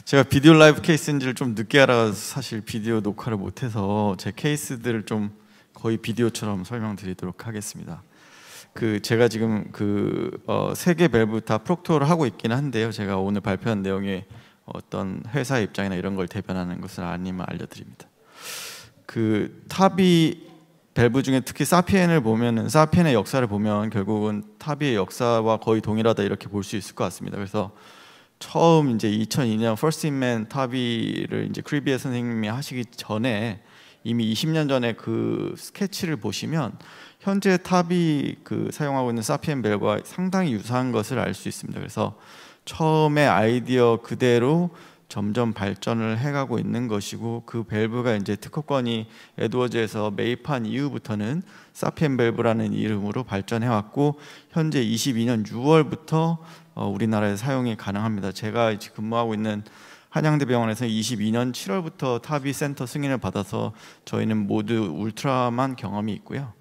제가 비디오 라이브 케이스인지를 좀 늦게 알아서 사실 비디오 녹화를 못해서 제 케이스들을 좀 거의 비디오처럼 설명드리도록 하겠습니다. 제가 지금 세 개 밸브 다 프록토를 하고 있긴 한데요. 제가 오늘 발표한 내용에 어떤 회사의 입장이나 이런 걸 대변하는 것을 아니면 알려드립니다. 타비 밸브 중에 특히 사피엔을 보면은 사피엔의 역사를 보면 결국은 타비의 역사와 거의 동일하다 이렇게 볼 수 있을 것 같습니다. 그래서 처음 이제 2002년 First in Man 타비를 이제 크리비에 선생님이 하시기 전에 이미 20년 전에 그 스케치를 보시면 현재 타비 사용하고 있는 사피엔 밸브와 상당히 유사한 것을 알 수 있습니다. 그래서 처음에 아이디어 그대로 점점 발전을 해가고 있는 것이고 그 밸브가 이제 특허권이 에드워즈에서 매입한 이후부터는 사피엔 밸브라는 이름으로 발전해왔고 현재 22년 6월부터 우리나라에 사용이 가능합니다. 제가 근무하고 있는 한양대병원에서 22년 7월부터 타비 센터 승인을 받아서 저희는 모두 울트라만 경험이 있고요.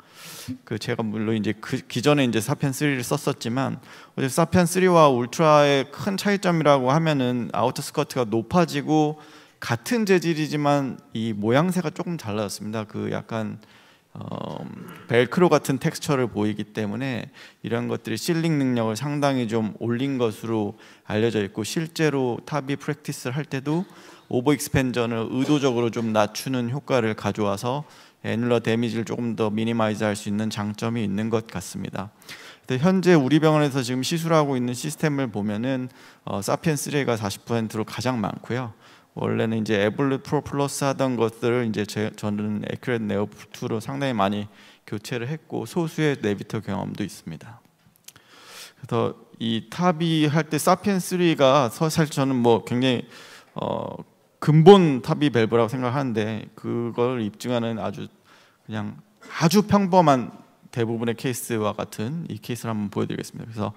제가 물론 이제 기존에 이제 사피엔 3를 썼었지만 어제 사피엔 3와 울트라의 큰 차이점이라고 하면은 아우터 스커트가 높아지고 같은 재질이지만 이 모양새가 조금 달라졌습니다. 약간 벨크로 같은 텍스처를 보이기 때문에 이런 것들이 실링 능력을 상당히 좀 올린 것으로 알려져 있고 실제로 타비 프랙티스를 할 때도 오버 익스펜전을 의도적으로 좀 낮추는 효과를 가져와서 애눌러 데미지를 조금 더 미니마이즈 할 수 있는 장점이 있는 것 같습니다. 현재 우리 병원에서 지금 시술하고 있는 시스템을 보면은 사피엔 3가 40%로 가장 많고요. 원래는 이제 에볼루트 프로 플러스 하던 것들을 이제 저는 에큐렛 네오 2로 상당히 많이 교체를 했고 소수의 네비터 경험도 있습니다. 그래서 이 타비 할 때 사피엔 3가 사실 저는 뭐 굉장히 근본 타비 밸브라고 생각하는데 그걸 입증하는 아주 평범한 대부분의 케이스와 같은 이 케이스를 한번 보여드리겠습니다. 그래서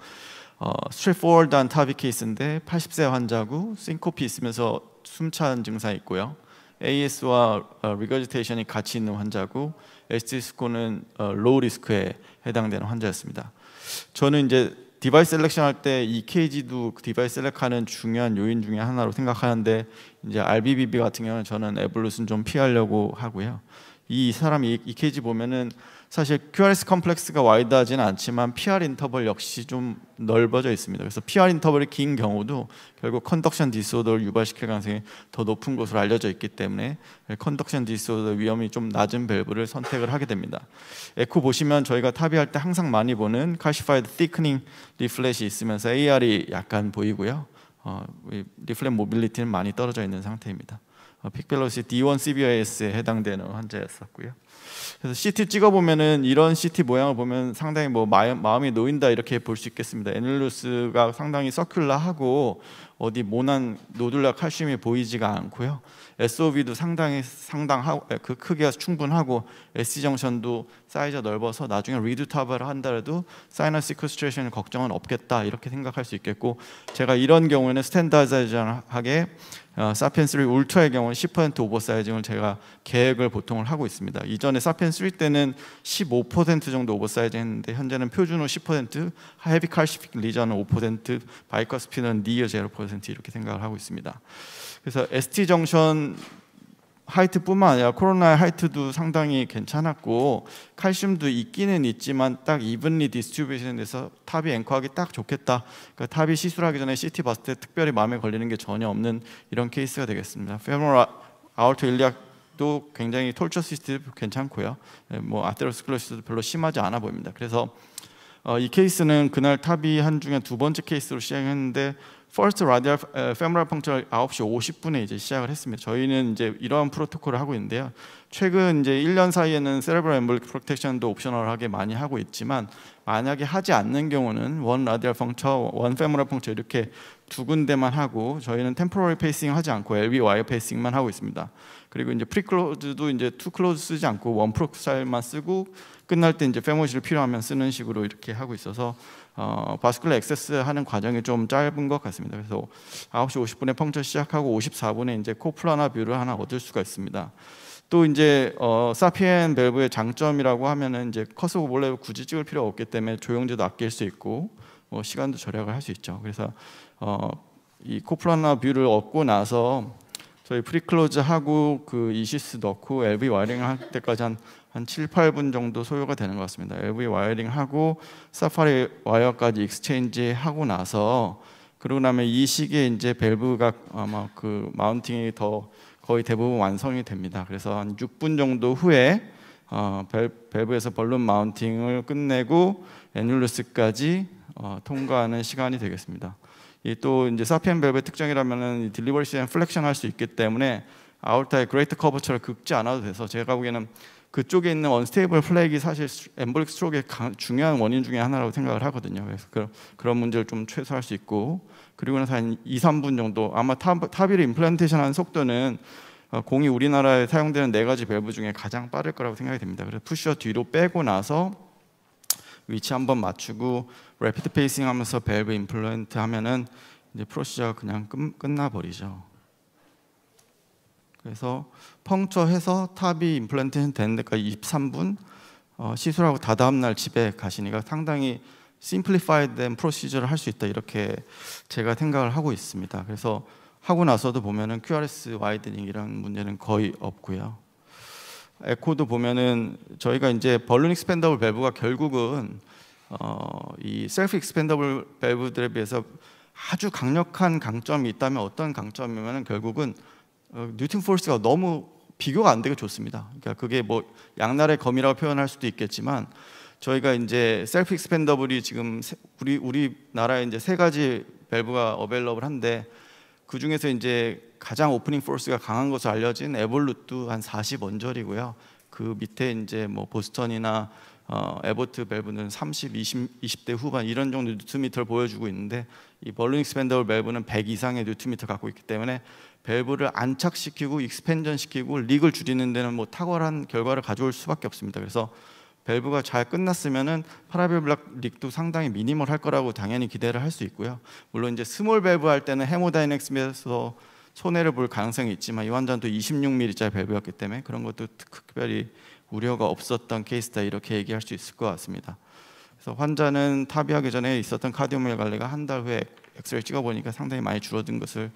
straightforward한 타비 케이스인데 80세 환자고 싱코피 있으면서 숨찬 증상이 있고요. AS와 regurgitation이 같이 있는 환자고 ST 스코어는 로우 리스크에 해당되는 환자였습니다. 저는 이제 디바이스 셀렉션 할 때 EKG도 디바이스 셀렉하는 중요한 요인 중에 하나로 생각하는데 이제 RBBB 같은 경우는 저는 에볼루트는 좀 피하려고 하고요. 이 사람이 EKG 보면은 사실 QRS 컴플렉스가 와이드하지는 않지만 PR 인터벌 역시 좀 넓어져 있습니다. 그래서 PR 인터벌이 긴 경우도 결국 컨덕션 디스오더를 유발시킬 가능성이 더 높은 것으로 알려져 있기 때문에 컨덕션 디스오더 위험이 좀 낮은 밸브를 선택을 하게 됩니다. 에코 보시면 저희가 타비할 때 항상 많이 보는 calcified thickening 리플렛이 있으면서 AR이 약간 보이고요. 리플렛 모빌리티는 많이 떨어져 있는 상태입니다. 픽벨로시 D1 CBIS에 해당되는 환자였었고요. 그래서 CT 찍어보면은 이런 CT 모양을 보면 상당히 뭐 마음이 놓인다 이렇게 볼 수 있겠습니다. 애널루스가 상당히 서큘러하고 어디 모난 노듈라 칼슘이 보이지가 않고요. SOV도 상당하고 그 크기가 충분하고 SC 정션도 사이즈가 넓어서 나중에 리두타블을 한다라도 사이너스 시퀘스트레이션 걱정은 없겠다 이렇게 생각할 수 있겠고 제가 이런 경우에는 스탠다드하게 사피엔 3 울트라의 경우는 10% 오버사이징을 제가 계획을 보통을 하고 있습니다. 이전에 사피엔 3 때는 15% 정도 오버사이징 했는데 현재는 표준으로 10%, 헤비 칼시픽 리전은 5%, 바이커스피는 니어 0% 이렇게 생각을 하고 있습니다. 그래서 ST 정션 하이트뿐만 아니라 코로나의 하이트도 상당히 괜찮았고 칼슘도 있기는 있지만 딱 이븐리 디스트리뷰션돼서 탑이 앵커하기 딱 좋겠다. 그러니까 탑이 시술하기 전에 CT 봤을 때 특별히 마음에 걸리는 게 전혀 없는 이런 케이스가 되겠습니다. 페모럴 아orto 일리악도 굉장히 톨처시스도 괜찮고요. 뭐 아테로스클로시스도 별로 심하지 않아 보입니다. 그래서 이 케이스는 그날 탑이 한 중에 두 번째 케이스로 시작했는데 First Radial Femoral Puncture 9시 50분에 이제 시작을 했습니다. 저희는 이제 이러한 프로토콜을 하고 있는데요. 최근 이제 1년 사이에는 Cerebral Embolic Protection도 옵셔널하게 많이 하고 있지만 만약에 하지 않는 경우는 One Radial Puncture, One Femoral Puncture 이렇게 두 군데만 하고 저희는 Temporary Pacing 하지 않고 LV 와이어 페이싱만 하고 있습니다. 그리고 이제 프리클로즈도 이제 투 클로즈 쓰지 않고 원 프로스타일만 쓰고 끝날 때 이제 페모실 필요하면 쓰는 식으로 이렇게 하고 있어서 바스쿨러 액세스 하는 과정이 좀 짧은 것 같습니다. 그래서 9시 50분에 펑처 시작하고 54분에 이제 코플라나 뷰를 하나 얻을 수가 있습니다. 또 이제 사피엔 밸브의 장점이라고 하면은 이제 컷 오브 몰레 굳이 찍을 필요가 없기 때문에 조영제도 아낄 수 있고 시간도 절약을 할 수 있죠. 그래서 이 코플라나 뷰를 얻고 나서 저희 프리클로즈 하고 그 이시스 넣고 LV 와이어링 할 때까지 한 7, 8분 정도 소요가 되는 것 같습니다. LV 와이어링 하고 사파리 와이어까지 익스체인지 하고 나서 그러고 나면 이 시기에 이제 밸브가 아마 그 마운팅이 더 거의 대부분 완성이 됩니다. 그래서 한 6분 정도 후에 밸브에서 벌룬 마운팅을 끝내고 애뉴러스까지 통과하는 시간이 되겠습니다. 또 이제 사피엔 밸브의 특징이라면은 딜리버리 시간 플렉션 할 수 있기 때문에 아울타의 그레이트 커버처럼 긁지 않아도 돼서 제가 보기에는 그쪽에 있는 언스테이블 플렉이 사실 엠볼릭 스트로크의 중요한 원인 중에 하나라고 생각을 하거든요. 그래서 그런 문제를 좀 최소화할 수 있고, 그리고 나서 한 2, 3분 정도 아마 타비를 임플란테이션하는 속도는 공이 우리나라에 사용되는 4가지 밸브 중에 가장 빠를 거라고 생각이 됩니다. 그래서 푸셔 뒤로 빼고 나서 위치 한번 맞추고 래피드 페이싱 하면서 밸브 임플란트 하면은 이제 프로시저가 그냥 끝나버리죠. 그래서 펑처해서 탑이 임플란테이션 되는 데까지 23분 시술하고 다다음 날 집에 가시니까 상당히 심플리파이드된 프로시저를 할 수 있다, 이렇게 제가 생각을 하고 있습니다. 그래서 하고 나서도 보면은 QRS 와이드닝 이런 문제는 거의 없고요. 에코도 보면은 저희가 이제 벌룬 익스펜더블 밸브가 결국은 이 셀프 익스펜더블 밸브들에 비해서 아주 강력한 강점이 있다면 어떤 강점이면은 결국은 뉴튼 포스가 너무 비교가 안 되게 좋습니다. 그러니까 그게 뭐 양날의 검이라고 표현할 수도 있겠지만 저희가 이제 셀프 익스펜더블이 지금 우리나라에 이제 3가지 밸브가 어베일러블한데 그 중에서 이제 가장 오프닝 포스가 강한 것으로 알려진 에볼루트도 한 40원절이고요. 그 밑에 이제 뭐 보스턴이나 에버트 밸브는 30, 20대 후반 이런 정도 뉴트미터를 보여주고 있는데 이 벌룬 익스펜더블 밸브는 100 이상의 뉴트미터 갖고 있기 때문에 밸브를 안착시키고 익스펜전 시키고 릭을 줄이는 데는 뭐 탁월한 결과를 가져올 수밖에 없습니다. 그래서 밸브가 잘 끝났으면은 파라벨 블락 릭도 상당히 미니멀 할 거라고 당연히 기대를 할 수 있고요. 물론 이제 스몰 밸브 할 때는 헤모다이넥스에서 손해를 볼 가능성이 있지만 이 환자는 또 26mm짜리 밸브였기 때문에 그런 것도 특별히 우려가 없었던 케이스다, 이렇게 얘기할 수 있을 것 같습니다. 그래서 환자는 탑의하기 전에 있었던 카디오멜갈리가 한 달 후에 엑스레이 찍어보니까 상당히 많이 줄어든 것을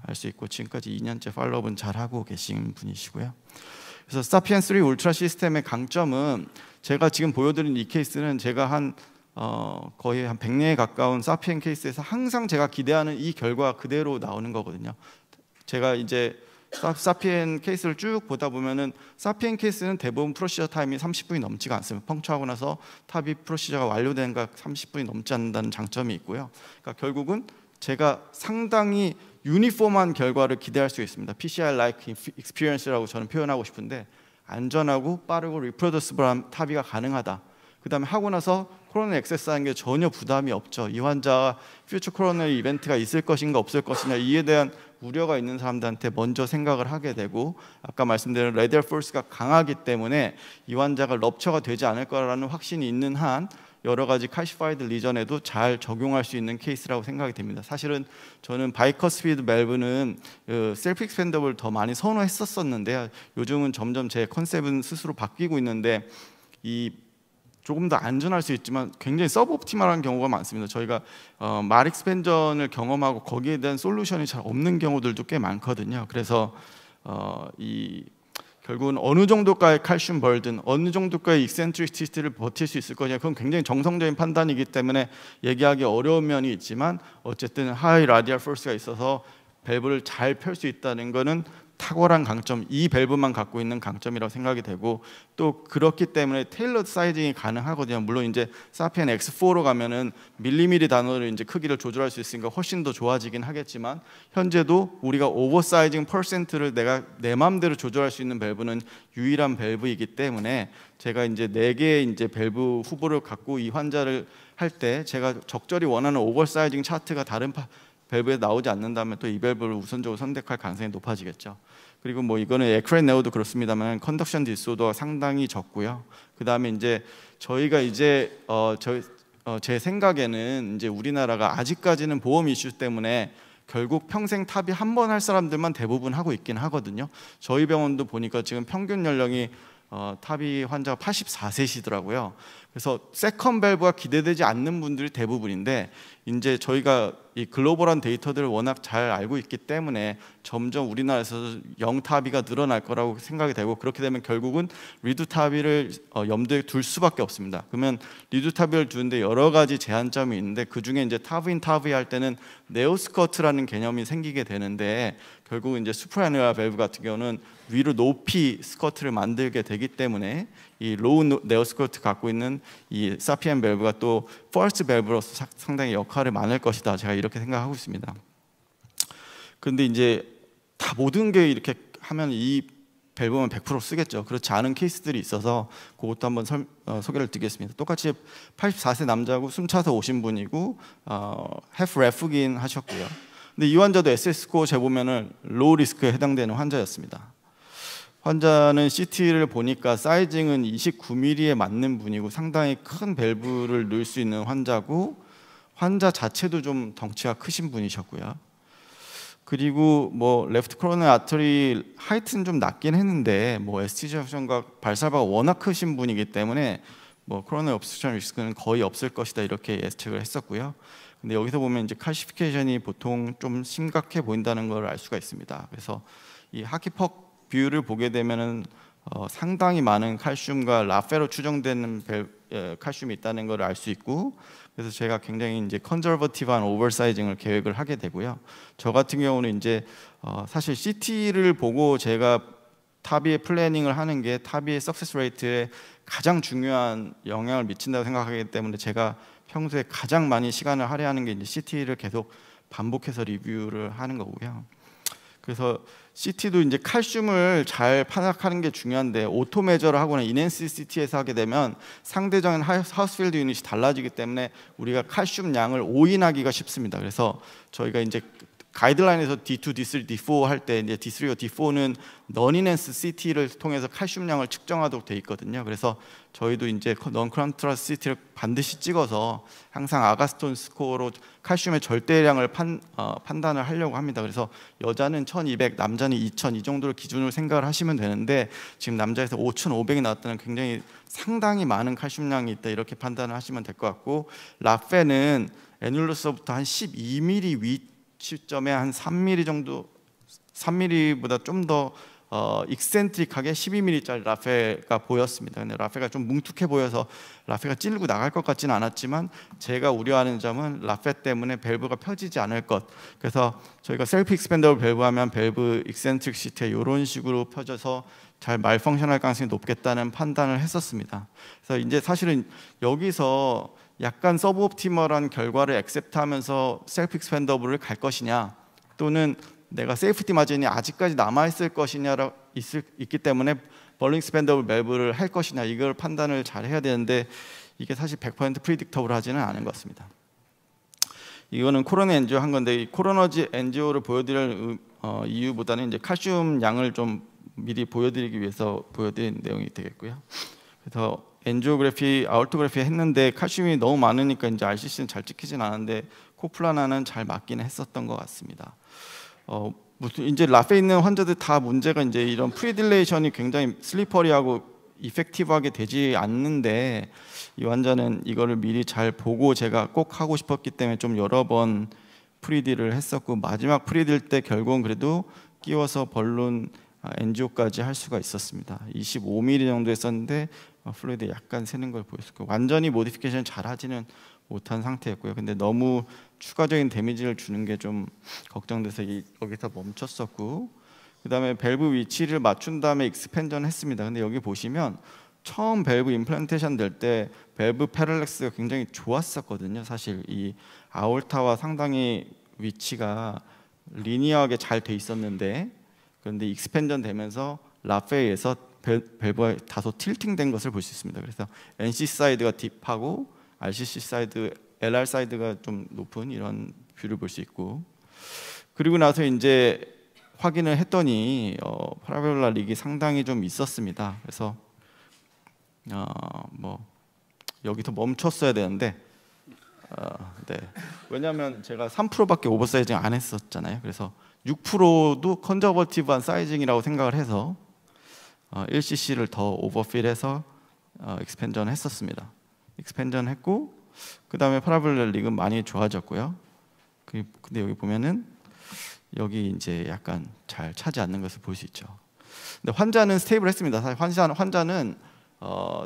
알 수 있고 지금까지 2년째 팔로업은 잘 하고 계신 분이시고요. 그래서 사피엔 3 울트라 시스템의 강점은 제가 지금 보여드린 이 케이스는 제가 거의 한 100년에 가까운 사피엔 케이스에서 항상 제가 기대하는 이 결과 그대로 나오는 거거든요. 제가 이제 사피엔 케이스를 쭉 보다 보면은 사피엔 케이스는 대부분 프로시저 타임이 30분이 넘지가 않습니다. 펑처하고 나서 탑이 프로시저가 완료된가 30분이 넘지 않는다는 장점이 있고요. 그러니까 결국은 제가 상당히 유니폼한 결과를 기대할 수 있습니다. PCR-like experience라고 저는 표현하고 싶은데 안전하고 빠르고 리프로더스블한 탑이가 가능하다. 그 다음에 하고 나서 코로나 액세스하는 게 전혀 부담이 없죠. 이 환자가 퓨처 코로나 이벤트가 있을 것인가 없을 것이냐 이에 대한 우려가 있는 사람들한테 먼저 생각을 하게 되고 아까 말씀드린 레디얼 포스가 강하기 때문에 이 환자가 럽처가 되지 않을 거라는 확신이 있는 한 여러 가지 칼시파이드 리전에도 잘 적용할 수 있는 케이스라고 생각이 됩니다. 사실은 저는 바이커스피드 밸브는 셀프 익스펜더블 더 많이 선호했었는데요. 요즘은 점점 제 컨셉은 스스로 바뀌고 있는데 이 조금 더 안전할 수 있지만 굉장히 서브옵티멀한 경우가 많습니다. 저희가 말 익스펜전을 경험하고 거기에 대한 솔루션이 잘 없는 경우들도 꽤 많거든요. 그래서 결국은 어느 정도까지 칼슘 벌든 어느 정도까지 익센트리시티를 버틸 수 있을 거냐, 그건 굉장히 정성적인 판단이기 때문에 얘기하기 어려운 면이 있지만 어쨌든 하이 라디얼 포스가 있어서 밸브를 잘 펼 수 있다는 거는 탁월한 강점, 이 밸브만 갖고 있는 강점이라고 생각이 되고 또 그렇기 때문에 테일러드 사이징이 가능하거든요. 물론 이제 사피엔 X4로 가면은 밀리미리 단위로 이제 크기를 조절할 수 있으니까 훨씬 더 좋아지긴 하겠지만 현재도 우리가 오버사이징 퍼센트를 내가 내 마음대로 조절할 수 있는 밸브는 유일한 밸브이기 때문에 제가 이제 4개의 이제 밸브 후보를 갖고 이 환자를 할 때 제가 적절히 원하는 오버사이징 차트가 다른 밸브에 나오지 않는다면 또 이 밸브를 우선적으로 선택할 가능성이 높아지겠죠. 그리고 뭐 이거는 에크렌 네오도 그렇습니다만 컨덕션 디소더가 상당히 적고요. 그 다음에 이제 저희가 이제 제 생각에는 이제 우리나라가 아직까지는 보험 이슈 때문에 결국 평생 탑이 한 번 할 사람들만 대부분 하고 있긴 하거든요. 저희 병원도 보니까 지금 평균 연령이 탑이 환자가 84세시더라고요. 그래서 세컨 밸브가 기대되지 않는 분들이 대부분인데 이제 저희가 이 글로벌한 데이터들을 워낙 잘 알고 있기 때문에 점점 우리나라에서 0타비가 늘어날 거라고 생각이 되고, 그렇게 되면 결국은 리두타비를 염두에 둘 수밖에 없습니다. 그러면 리두타비를 두는데 여러 가지 제한점이 있는데, 그 중에 이제 타브인 타브이 할 때는 네오스커트라는 개념이 생기게 되는데, 결국 이제 수프라이너와 밸브 같은 경우는 위로 높이 스커트를 만들게 되기 때문에 이 로우 네오스커트 갖고 있는 이 사피엔 밸브가 또 퍼스트 밸브로서 상당히 역할을 많을 것이다, 제가 이렇게 생각하고 있습니다. 그런데 이제 다 모든 게 이렇게 하면 이 밸브만 100% 쓰겠죠. 그렇지 않은 케이스들이 있어서 그것도 한번 소개를 드리겠습니다. 똑같이 84세 남자고 숨차서 오신 분이고 해프 레프긴 하셨고요. 근데 이 환자도 SS 스코어 재보면은 로우 리스크에 해당되는 환자였습니다. 환자는 CT를 보니까 사이징은 29mm에 맞는 분이고 상당히 큰 밸브를 넣을 수 있는 환자고, 환자 자체도 좀 덩치가 크신 분이셨고요. 그리고 뭐 레프트 코로나리 아터리 하이트는 좀 낮긴 했는데 뭐 ST 저션과 발살바가 워낙 크신 분이기 때문에 뭐 코로나리 옵스트럭션 리스크는 거의 없을 것이다, 이렇게 예측을 했었고요. 근데 여기서 보면 이제 칼시피케이션이 보통 좀 심각해 보인다는 걸 알 수가 있습니다. 그래서 이 하키퍽 뷰를 보게 되면은 상당히 많은 칼슘과 라페로 추정되는 칼슘이 있다는 걸 알 수 있고, 그래서 제가 굉장히 이제 컨저버티브한 오버사이징을 계획을 하게 되고요. 저 같은 경우는 이제 사실 CT를 보고 제가 타비의 플래닝을 하는 게 타비의 석세스 레이트에 가장 중요한 영향을 미친다고 생각하기 때문에, 제가 평소에 가장 많이 시간을 할애하는 게 이제 CT를 계속 반복해서 리뷰를 하는 거고요. 그래서 CT도 이제 칼슘을 잘 파악하는 게 중요한데, 오토 매저를 하거나 인핸스 CT에서 하게 되면 상대적인 하우스필드 유닛이 달라지기 때문에 우리가 칼슘 양을 오인하기가 쉽습니다. 그래서 저희가 이제 가이드라인에서 D2, D3, D4 할 때 이제 D3와 D4는 non-enhanced CT를 통해서 칼슘량을 측정하도록 돼 있거든요. 그래서 저희도 이제 non-contrast CT를 반드시 찍어서 항상 아가스톤 스코어로 칼슘의 절대량을 판단을 하려고 합니다. 그래서 여자는 1200, 남자는 2000 이 정도를 기준으로 생각을 하시면 되는데, 지금 남자에서 5500이 나왔다는 굉장히 상당히 많은 칼슘량이 있다, 이렇게 판단을 하시면 될 것 같고, 라페는 애뉴러스부터 한 12mm 위 시점에 한 3mm 정도, 3mm보다 좀 더 익센트릭하게 12mm짜리 라페가 보였습니다. 근데 라페가 좀 뭉툭해 보여서 라페가 찔고 나갈 것 같지는 않았지만, 제가 우려하는 점은 라페 때문에 밸브가 펴지지 않을 것. 그래서 저희가 셀프 익스펜더블 밸브 하면 밸브 익센트릭시티에 이런 식으로 펴져서 잘 말펑션할 가능성이 높겠다는 판단을 했었습니다. 그래서 이제 사실은 여기서 약간 서브옵티멀한 결과를 액셉트하면서 셀프 익스펜더블을 갈 것이냐, 또는 내가 세이프티 마진이 아직까지 남아있을 것이냐가 있기 때문에 벌링 익스펜더블 밸브를 할 것이냐, 이걸 판단을 잘 해야 되는데, 이게 사실 100% 프리딕터블 하지는 않은 것 같습니다. 이거는 코로나 엔지오 한 건데, 이 코로너지 엔지오를 보여드릴 이유보다는 이제 칼슘 양을 좀 미리 보여드리기 위해서 보여드린 내용이 되겠고요. 그래서 엔지오그래피, 아울토그래피 했는데 칼슘이 너무 많으니까 이제 RCC는 잘 찍히진 않은데 코플라나는 잘 맞긴 했었던 것 같습니다. 무슨 이제 라페 있는 환자들 다 문제가 이제 이런 프리딜레이션이 굉장히 슬리퍼리하고 이펙티브하게 되지 않는데, 이 환자는 이거를 미리 잘 보고 제가 꼭 하고 싶었기 때문에 좀 여러 번 프리딜을 했었고, 마지막 프리딜 때 결국은 그래도 끼워서 벌룬 엔지오까지 할 수가 있었습니다. 25mm 정도 했었는데 플루이드 약간 새는 걸 보였고, 완전히 모디피케이션 잘 하지는 못한 상태였고요. 근데 너무 추가적인 데미지를 주는 게 좀 걱정돼서 여기서 멈췄었고, 그 다음에 밸브 위치를 맞춘 다음에 익스펜전 했습니다. 근데 여기 보시면 처음 밸브 임플란테이션 될 때 밸브 패럴렉스가 굉장히 좋았었거든요. 사실 이 아올타와 상당히 위치가 리니어하게 잘 돼 있었는데, 그런데 익스펜전 되면서 라페에서 밸브가 다소 틸팅된 것을 볼 수 있습니다. 그래서 NC 사이드가 딥하고 RCC 사이드, LR 사이드가 좀 높은 이런 뷰를 볼 수 있고, 그리고 나서 이제 확인을 했더니 파라볼라 릭이 상당히 좀 있었습니다. 그래서 뭐 여기서 멈췄어야 되는데, 네. 왜냐하면 제가 3%밖에 오버사이징 안 했었잖아요. 그래서 6%도 컨저버티브한 사이징이라고 생각을 해서 1cc를 더 오버필해서 익스펜전 했었습니다. 익스펜전 했고, 그 다음에 파라볼라 릭은 많이 좋아졌고요. 근데 여기 보면은 여기 이제 약간 잘 차지 않는 것을 볼 수 있죠. 근데 환자는 스테이블했습니다. 사실 환자는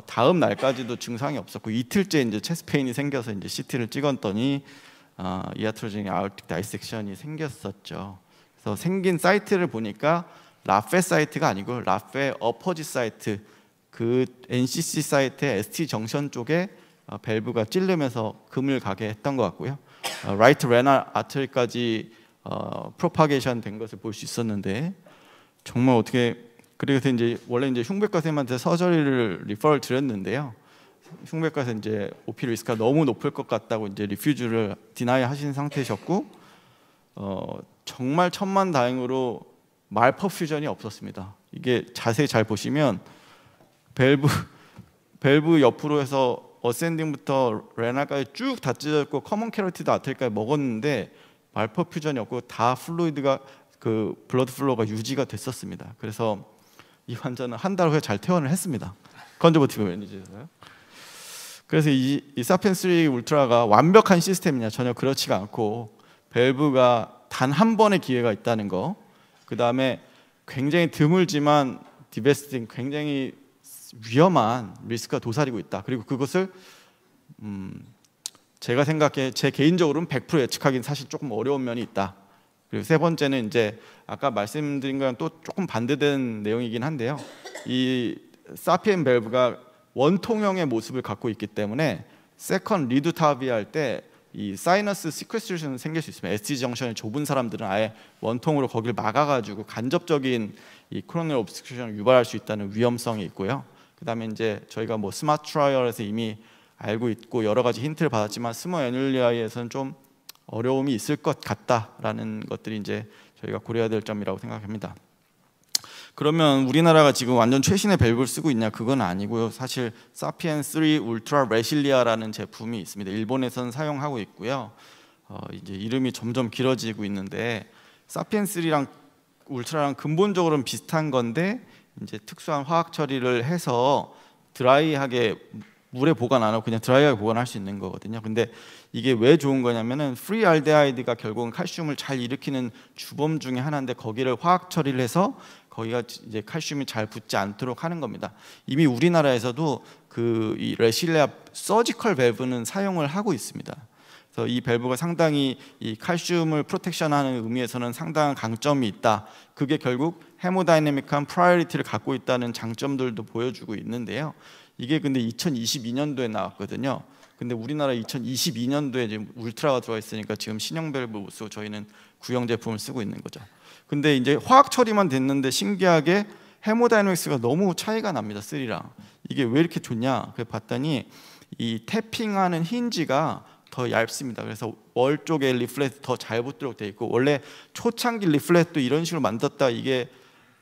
다음 날까지도 증상이 없었고 이틀째 이제 체스트 페인이 생겨서 이제 CT를 찍었더니 이아트로제닉 아ortic 다이섹션이 생겼었죠. 그래서 생긴 사이트를 보니까 라페 사이트가 아니고 라페 어퍼지 사이트, 그 NCC 사이트의 ST 정션 쪽에 밸브가 찔르면서 금을 가게 했던 것 같고요. 라이트 레날 아트리까지 프로파게이션 된 것을 볼 수 있었는데 정말 어떻게, 그래서 이제 원래 이제 흉부외과 선생님한테 서저리를 리퍼럴 드렸는데요. 흉부외과에서 이제 OP 리스크가 너무 높을 것 같다고 이제 리퓨즈를 디나이 하신 상태셨고 정말 천만다행으로 말퍼퓨전이 없었습니다. 이게 자세히 잘 보시면 밸브 옆으로 해서 어센딩부터 레나까지 쭉 다 찢어졌고 커먼 캐로티드 아트리까지 먹었는데 말퍼퓨전이 없고 다 플루이드가 그 블러드 플로우가 유지가 됐었습니다. 그래서 이 환자는 한 달 후에 잘 퇴원을 했습니다. 컨저버티브 매니저에서요. 그래서 이 사피엔 3 울트라가 완벽한 시스템이냐, 전혀 그렇지가 않고 밸브가 단 한 번의 기회가 있다는 거, 그 다음에 굉장히 드물지만 디베스팅, 굉장히 위험한 리스크가 도사리고 있다. 그리고 그것을 제가 생각해 제 개인적으로는 100% 예측하기는 사실 조금 어려운 면이 있다. 그리고 세 번째는 이제 아까 말씀드린 거랑 또 조금 반대된 내용이긴 한데요. 이 사피엔 밸브가 원통형의 모습을 갖고 있기 때문에 세컨 리드 타비 할 때 이 사이너스 시퀘스트레이션이 생길 수 있습니다. ST 정션이 좁은 사람들은 아예 원통으로 거기를 막아가지고 간접적인 이 코로널 옵스트럭션을 유발할 수 있다는 위험성이 있고요. 그다음에 이제 저희가 뭐 스마트 트라이얼에서 이미 알고 있고 여러 가지 힌트를 받았지만 스몰 애뉼리아에서는 좀 어려움이 있을 것 같다라는 것들이 이제 저희가 고려해야 될 점이라고 생각합니다. 그러면 우리나라가 지금 완전 최신의 밸브를 쓰고 있냐? 그건 아니고요. 사실 사피엔 3 울트라 레실리아라는 제품이 있습니다. 일본에서는 사용하고 있고요. 이제 이름이 점점 길어지고 있는데 사피엔 3랑 울트라랑 근본적으로는 비슷한 건데 이제 특수한 화학 처리를 해서 드라이하게 물에 보관 안 하고 그냥 드라이하게 보관할 수 있는 거거든요. 근데 이게 왜 좋은 거냐면은 프리 알데하이드가 결국은 칼슘을 잘 일으키는 주범 중에 하나인데 거기를 화학 처리를 해서 거기가 이제 칼슘이 잘 붙지 않도록 하는 겁니다. 이미 우리나라에서도 그 이 레실리아 서지컬 밸브는 사용을 하고 있습니다. 그래서 이 밸브가 상당히 이 칼슘을 프로텍션하는 의미에서는 상당한 강점이 있다. 그게 결국 헤모다이내믹한 프라이어리티를 갖고 있다는 장점들도 보여주고 있는데요. 이게 근데 2022년도에 나왔거든요. 근데 우리나라 2022년도에 지금 울트라가 들어와 있으니까 지금 신형 밸브 못 쓰고 저희는 구형 제품을 쓰고 있는 거죠. 근데 이제 화학 처리만 됐는데 신기하게 헤모다이내믹스가 너무 차이가 납니다. 3랑. 이게 왜 이렇게 좋냐? 그래서 봤더니 이 태핑하는 힌지가 더 얇습니다. 그래서 월 쪽에 리플렛 더 잘 붙도록 돼 있고 원래 초창기 리플렛도 이런 식으로 만들었다 이게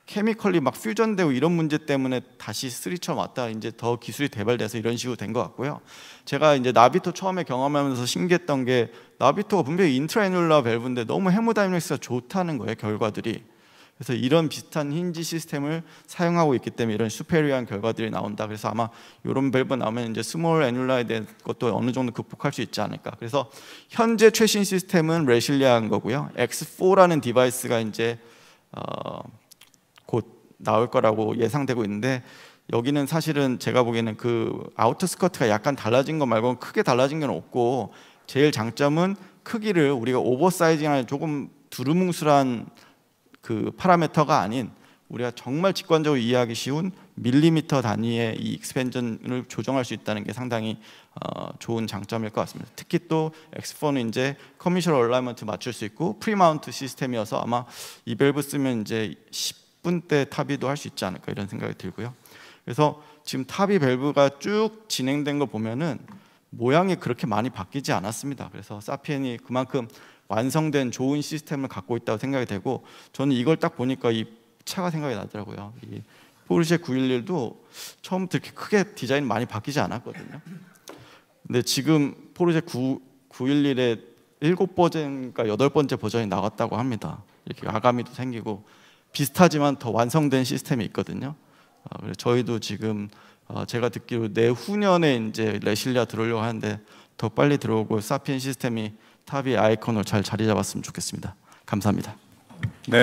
케미컬리 막 퓨전되고 이런 문제 때문에 다시 3처럼 왔다 이제 더 기술이 개발돼서 이런 식으로 된 것 같고요. 제가 이제 나비토 처음에 경험하면서 신기했던 게 나비토가 분명히 인트라애뉴라 밸브인데 너무 헤모다이내믹스가 좋다는 거예요, 결과들이. 그래서 이런 비슷한 힌지 시스템을 사용하고 있기 때문에 이런 슈페리어한 결과들이 나온다. 그래서 아마 이런 밸브 나오면 이제 스몰 애뉴라에 대한 것도 어느 정도 극복할 수 있지 않을까. 그래서 현재 최신 시스템은 레실리아인 거고요. X4라는 디바이스가 이제 곧 나올 거라고 예상되고 있는데 여기는 사실은 제가 보기에는 그 아우터 스커트가 약간 달라진 거 말고는 크게 달라진 건 없고 제일 장점은 크기를 우리가 오버사이징하는 조금 두루뭉술한 그 파라미터가 아닌 우리가 정말 직관적으로 이해하기 쉬운 밀리미터 단위의 이 익스펜전을 조정할 수 있다는 게 상당히 좋은 장점일 것 같습니다. 특히 또 X4는 이제 커미셔널 얼라이먼트 맞출 수 있고 프리마운트 시스템이어서 아마 이 밸브 쓰면 이제 10분대 탑이도 할 수 있지 않을까 이런 생각이 들고요. 그래서 지금 탑이 밸브가 쭉 진행된 거 보면은 모양이 그렇게 많이 바뀌지 않았습니다. 그래서 사피엔이 그만큼 완성된 좋은 시스템을 갖고 있다고 생각이 되고 저는 이걸 딱 보니까 이 차가 생각이 나더라고요. 이 포르쉐 911도 처음부터 이렇게 크게 디자인 많이 바뀌지 않았거든요. 근데 지금 포르쉐 911의 7번째인가 8번째 버전이 나왔다고 합니다. 이렇게 아가미도 생기고 비슷하지만 더 완성된 시스템이 있거든요. 그래서 저희도 지금 제가 듣기로 내후년에 이제 레실리아 들어오려고 하는데 더 빨리 들어오고 사피엔 시스템이 타비의 아이콘으로 잘 자리 잡았으면 좋겠습니다. 감사합니다. 네.